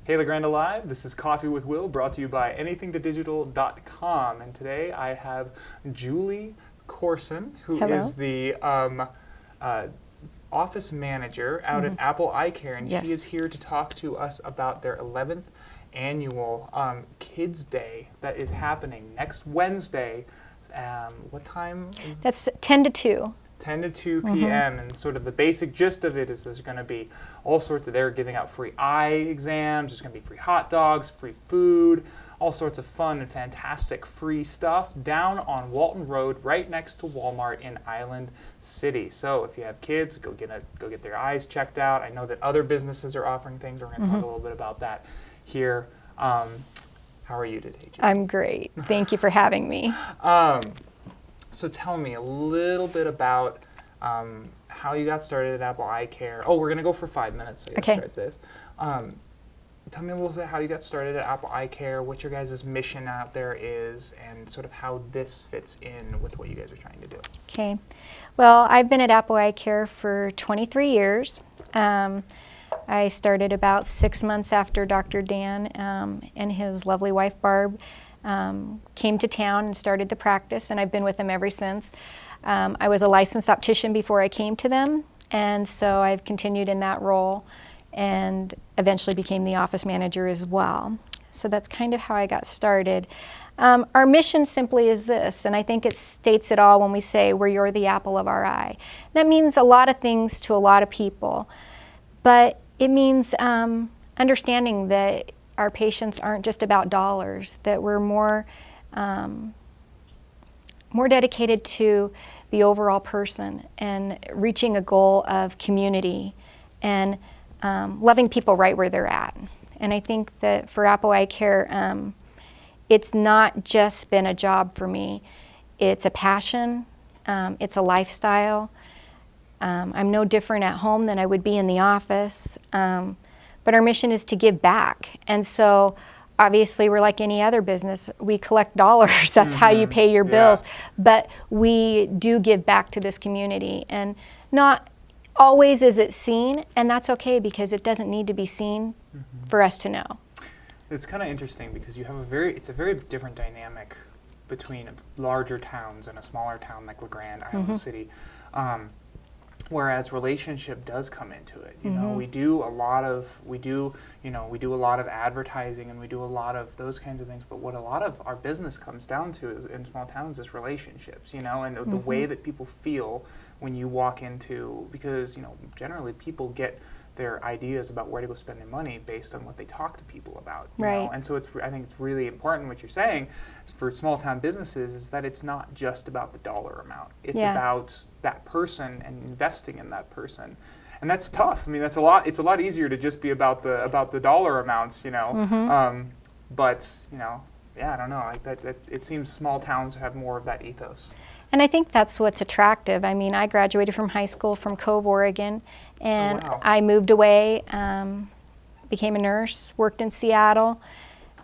Hey LeGrand Alive, this is Coffee with Will, brought to you by anythingtodigital.com, and today I have Julie Coreson, who Hello. is the office manager out at Apple Eye Care, and Yes. she is here to talk to us about their 11th annual Kids Day that is happening next Wednesday. What time? That's 10 to 2. 10 to 2 p.m. And sort of the basic gist of it is there's going to be all sorts of, they're giving out free eye exams, there's going to be free hot dogs, free food, all sorts of fun and fantastic free stuff down on Walton Road right next to Walmart in Island City. So if you have kids, go get their eyes checked out. I know that other businesses are offering things. We're going to talk a little bit about that here. How are you today, Julie? I'm great. Thank you for having me. So tell me a little bit about how you got started at Apple Eye Care. Oh, we're going to go for 5 minutes, so I Okay. start this. Tell me a little bit how you got started at Apple Eye Care, what your guys' mission out there is, and sort of how this fits in with what you guys are trying to do. Okay. Well, I've been at Apple Eye Care for 23 years. I started about 6 months after Dr. Dan and his lovely wife, Barb, came to town and started the practice, and I've been with them ever since. I was a licensed optician before I came to them, and so I've continued in that role and eventually became the office manager as well. So that's kind of how I got started. Our mission simply is this, and I think it states it all when we say you're the apple of our eye. That means a lot of things to a lot of people, but it means understanding that our patients aren't just about dollars, that we're more dedicated to the overall person and reaching a goal of community and loving people right where they're at. And I think that for Apple Eye Care, it's not just been a job for me. It's a passion, it's a lifestyle. I'm no different at home than I would be in the office. But our mission is to give back. And so obviously we're like any other business. We collect dollars. That's how you pay your bills. But we do give back to this community. And not always is it seen, and that's okay because it doesn't need to be seen for us to know. It's kind of interesting because you have it's a very different dynamic between larger towns and a smaller town like LeGrand, Island City. Whereas relationship does come into it. You know, we do a lot of advertising and we do a lot of those kinds of things, but what a lot of our business comes down to in small towns is relationships, you know, and the way that people feel when you walk into, because, you know, generally people get their ideas about where to go spend their money based on what they talk to people about. You know? And so I think it's really important what you're saying for small town businesses is that it's not just about the dollar amount. It's about that person and investing in that person. And that's tough. I mean, it's a lot easier to just be about the dollar amounts, you know. But, you know, I don't know. Like that it seems small towns have more of that ethos. And I think that's what's attractive. I mean, I graduated from high school from Cove, Oregon, and I moved away, became a nurse, worked in Seattle,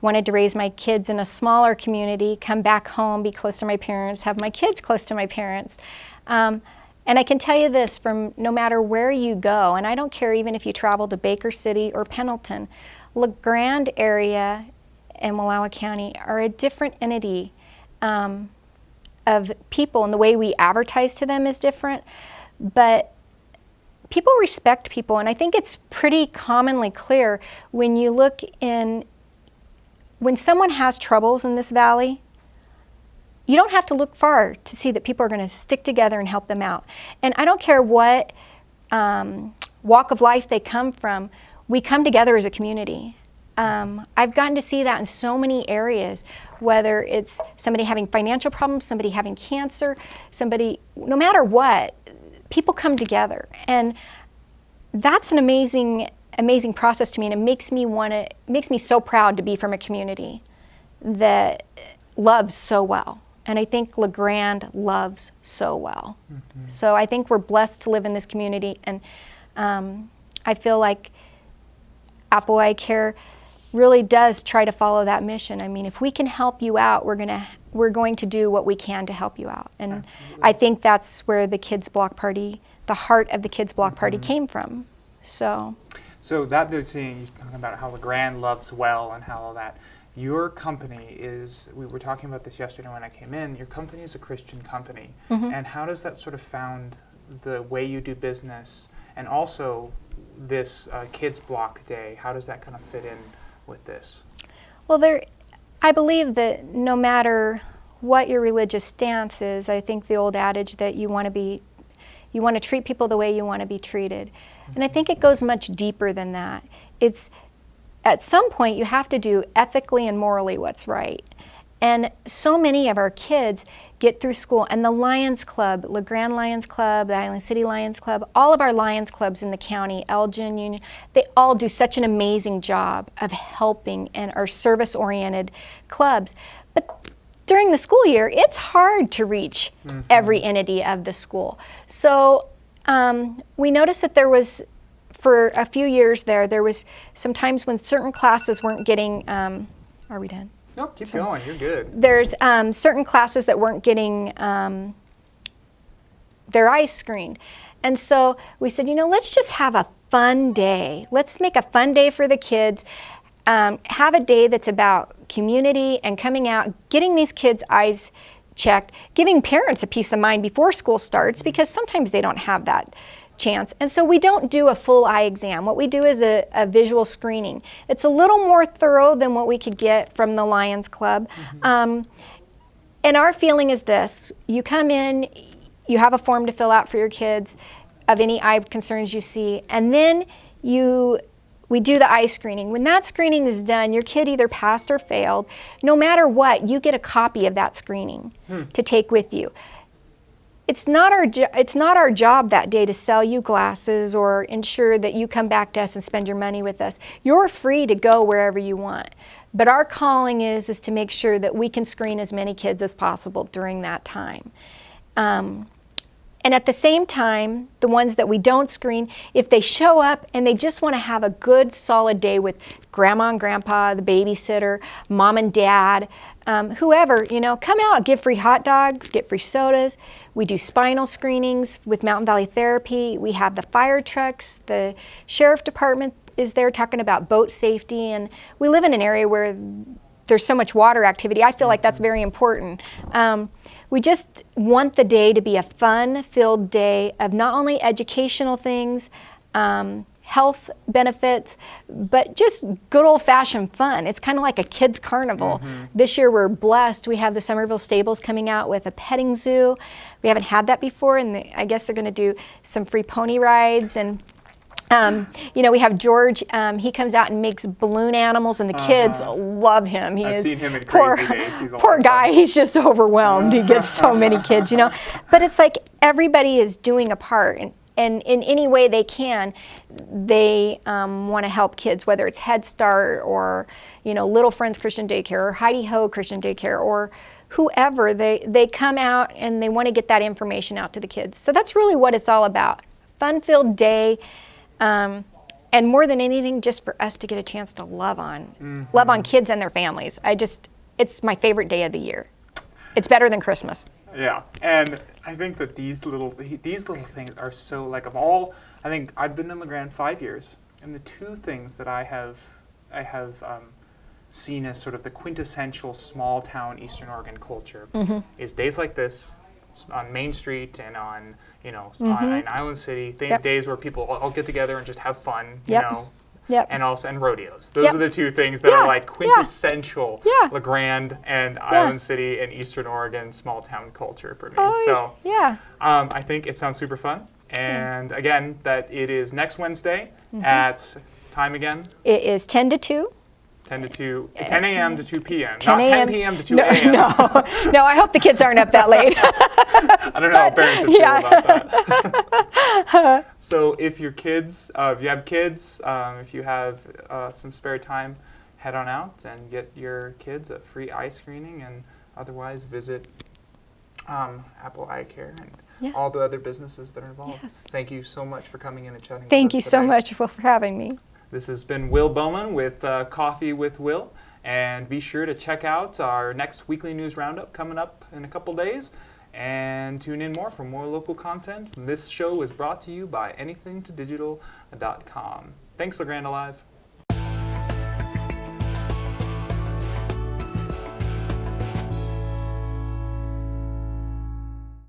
wanted to raise my kids in a smaller community, come back home, be close to my parents, have my kids close to my parents. And I can tell you this, from no matter where you go, and I don't care even if you travel to Baker City or Pendleton, LeGrand area and Wallowa County are a different entity of people, and the way we advertise to them is different, but people respect people, and I think it's pretty commonly clear when you look when someone has troubles in this valley, you don't have to look far to see that people are going to stick together and help them out. And I don't care what walk of life they come from, we come together as a community. I've gotten to see that in so many areas, whether it's somebody having financial problems, somebody having cancer, no matter what, people come together. And that's an amazing process to me, and it makes me so proud to be from a community that loves so well. And I think LeGrand loves so well. So I think we're blessed to live in this community, and I feel like Apple Eye Care really does try to follow that mission. I mean, if we can help you out, we're going to do what we can to help you out. And I think that's where the Kids Block Party, the heart of the Kids Block Party came from. So So that they're seeing, you're talking about how LeGrand loves well and how all that. Your company is, we were talking about this yesterday when I came in, your company is a Christian company. And how does that sort of found the way you do business, and also this Kids Block Day, how does that kind of fit in with this? Well, I believe that no matter what your religious stance is, I think the old adage that you want to treat people the way you want to be treated. And I think it goes much deeper than that. It's, at some point, you have to do ethically and morally what's right. And so many of our kids get through school, and the Lions Club, LeGrand Lions Club, the Island City Lions Club, all of our Lions Clubs in the county, Elgin, Union, they all do such an amazing job of helping and are service-oriented clubs. But during the school year, it's hard to reach every entity of the school. So we noticed that there was, for a few years there was some times when certain classes weren't getting, are we done? No, keep going, you're good. There's certain classes that weren't getting their eyes screened. And so we said, let's just have a fun day. Let's make a fun day for the kids. Have a day that's about community and coming out, getting these kids' eyes checked, giving parents a peace of mind before school starts, because sometimes they don't have that chance. And so we don't do a full eye exam. What we do is a visual screening. It's a little more thorough than what we could get from the Lions Club. And our feeling is this: you come in, you have a form to fill out for your kids of any eye concerns you see, and then we do the eye screening. When that screening is done, your kid either passed or failed. No matter what, you get a copy of that screening to take with you. It's not our job that day to sell you glasses or ensure that you come back to us and spend your money with us. You're free to go wherever you want. But our calling is to make sure that we can screen as many kids as possible during that time. And at the same time, the ones that we don't screen, if they show up and they just want to have a good, solid day with grandma and grandpa, the babysitter, mom and dad, whoever, come out, get free hot dogs, get free sodas. We do spinal screenings with Mountain Valley Therapy. We have the fire trucks. The sheriff department is there talking about boat safety. And we live in an area where there's so much water activity. I feel like that's very important. We just want the day to be a fun-filled day of not only educational things, health benefits, but just good old-fashioned fun. It's kind of like a kids' carnival. This year we're blessed. We have the Somerville Stables coming out with a petting zoo. We haven't had that before, and I guess they're going to do some free pony rides. And we have George. He comes out and makes balloon animals, and the kids love him. I've seen him in poor, Crazy Days. He's a poor lot guy. of fun. He's just overwhelmed. He gets so many kids, But it's like everybody is doing a part, and in any way they can, they want to help kids, whether it's Head Start or Little Friends Christian Daycare or Heidi Ho Christian Daycare or whoever. They come out and they want to get that information out to the kids. So that's really what it's all about. Fun-filled day. And more than anything, just for us to get a chance to love on kids and their families. It's my favorite day of the year. It's better than Christmas. Yeah, and I think that these little things are so, like, of all, I think I've been in LeGrand 5 years, and the two things that I have seen as sort of the quintessential small town Eastern Oregon culture is days like this on Main Street and on in Island City, days where people all get together and just have fun, and rodeos. Those are the two things that are like quintessential LeGrand and Island City and Eastern Oregon small town culture for me. I think it sounds super fun. And again, that it is next Wednesday at time again? It is 10 to 2. 10 a.m. to 2 p.m. 10 Not 10 p.m. to 2 a.m. No, I hope the kids aren't up that late. I don't know how parents would feel about that. So if your kids, if you have kids, if you have some spare time, head on out and get your kids a free eye screening, and otherwise visit Apple Eye Care and all the other businesses that are involved. Yes. Thank you so much for coming in and chatting with us Thank you so today. much for having me. This has been Will Bowman with Coffee with Will, and be sure to check out our next weekly news roundup coming up in a couple days, and tune in more for more local content. This show is brought to you by anythingtodigital.com. Thanks, LeGrand Alive.